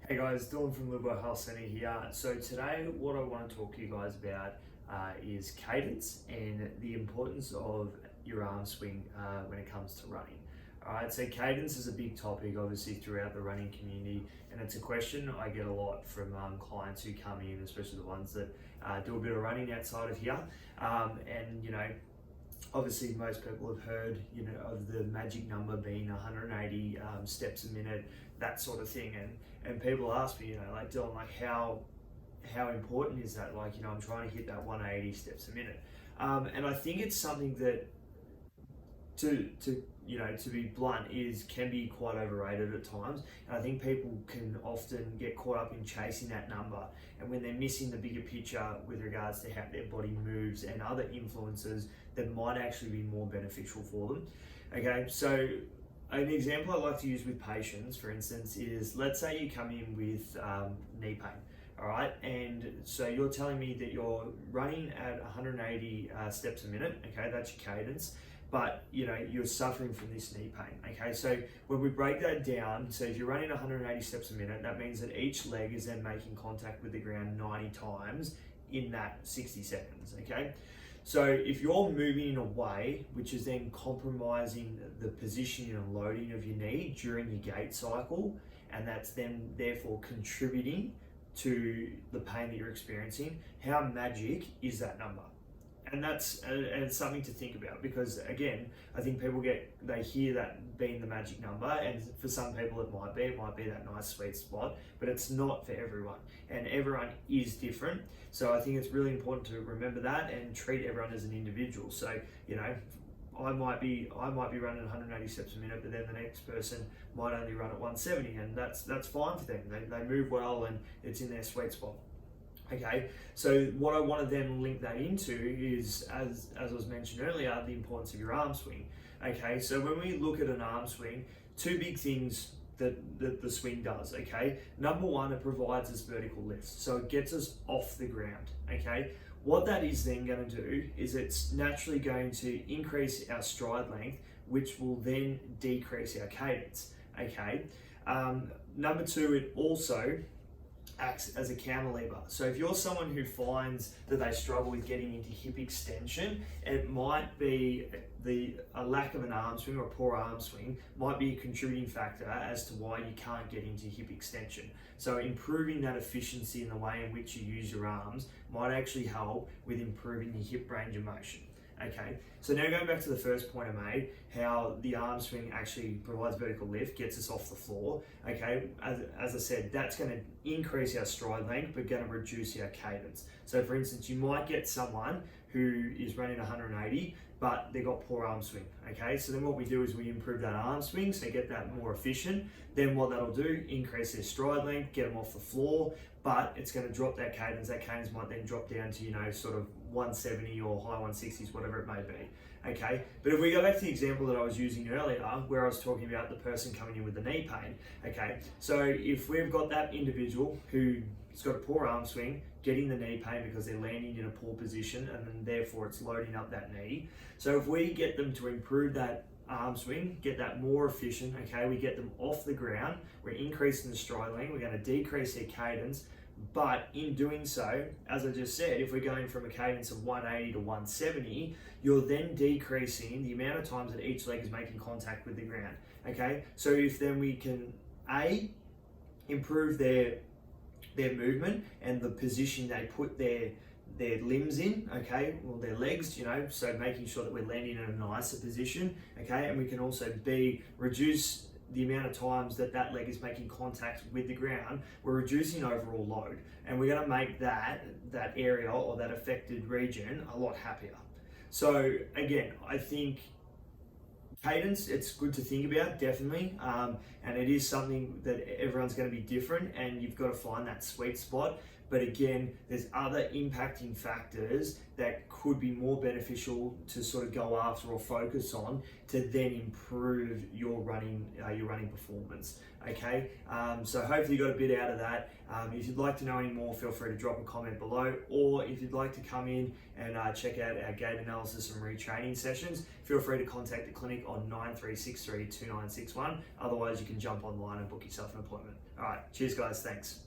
Hey guys, Dylan from Liverpool Health Centre here. So today what I want to talk to you guys about is cadence and the importance of your arm swing when it comes to running. Alright, so cadence is a big topic obviously throughout the running community, and it's a question I get a lot from clients who come in, especially the ones that do a bit of running outside of here. And obviously most people have heard of the magic number being 180 steps a minute, that sort of thing, and people ask me, like, Dylan, like, how important is that? Like, I'm trying to hit that 180 steps a minute, and I think it's something that, to be blunt, can be quite overrated at times. And I think people can often get caught up in chasing that number, and when they're missing the bigger picture with regards to how their body moves and other influences that might actually be more beneficial for them. Okay, so an example I like to use with patients, for instance, is, let's say you come in with knee pain. All right, and so you're telling me that you're running at 180 steps a minute. Okay, that's your cadence, but you're suffering from this knee pain. Okay, so when we break that down, so if you're running 180 steps a minute, that means that each leg is then making contact with the ground 90 times in that 60 seconds. Okay, so if you're moving in a way which is then compromising the positioning and loading of your knee during your gait cycle, and that's then therefore contributing to the pain that you're experiencing, how magic is that number? And it's something to think about, because again, I think people they hear that being the magic number, and for some people it might be that nice sweet spot, but it's not for everyone, and everyone is different. So I think it's really important to remember that and treat everyone as an individual. So I might be running 180 steps a minute, but then the next person might only run at 170, and that's fine for them. They move well and it's in their sweet spot. Okay, so what I want to then link that into is, as I was mentioned earlier, the importance of your arm swing. Okay, so when we look at an arm swing, two big things that the swing does. Okay, number one, it provides us vertical lift, so it gets us off the ground. Okay, what that is then going to do is it's naturally going to increase our stride length, which will then decrease our cadence. Okay, number two, it also acts as a cantilever. So if you're someone who finds that they struggle with getting into hip extension, it might be a lack of an arm swing, or a poor arm swing might be a contributing factor as to why you can't get into hip extension. So improving that efficiency in the way in which you use your arms might actually help with improving your hip range of motion. Okay, so now going back to the first point I made, how the arm swing actually provides vertical lift, gets us off the floor. Okay, as I said, that's going to increase our stride length, but going to reduce our cadence. So for instance, you might get someone who is running 180, but they've got poor arm swing. Okay, so then what we do is we improve that arm swing, so get that more efficient. Then what that'll do, increase their stride length, get them off the floor, but it's going to drop that cadence. That cadence might then drop down to, sort of 170 or high 160s, whatever it may be. Okay, but if we go back to the example that I was using earlier, where I was talking about the person coming in with the knee pain. Okay, so if we've got that individual who's got a poor arm swing, getting the knee pain because they're landing in a poor position, and then therefore it's loading up that knee. So if we get them to improve that arm swing, get that more efficient, okay, we get them off the ground, we're increasing the stride length, we're going to decrease their cadence, but in doing so, as I just said, if we're going from a cadence of 180 to 170, you're then decreasing the amount of times that each leg is making contact with the ground. Okay, so if then we can improve their movement and the position they put their limbs in, okay, well, their legs, so making sure that we're landing in a nicer position, okay, and we can also reduce the amount of times that leg is making contact with the ground. We're reducing overall load, and we're going to make that area or that affected region a lot happier. So again, I think cadence, it's good to think about, definitely, and it is something that everyone's going to be different, and you've got to find that sweet spot. But again, there's other impacting factors that could be more beneficial to sort of go after or focus on to then improve your running performance. Okay, so hopefully you got a bit out of that. If you'd like to know any more, feel free to drop a comment below, or if you'd like to come in and check out our gait analysis and retraining sessions, feel free to contact the clinic on 9363 2961. Otherwise, you can jump online and book yourself an appointment. All right, cheers guys, thanks.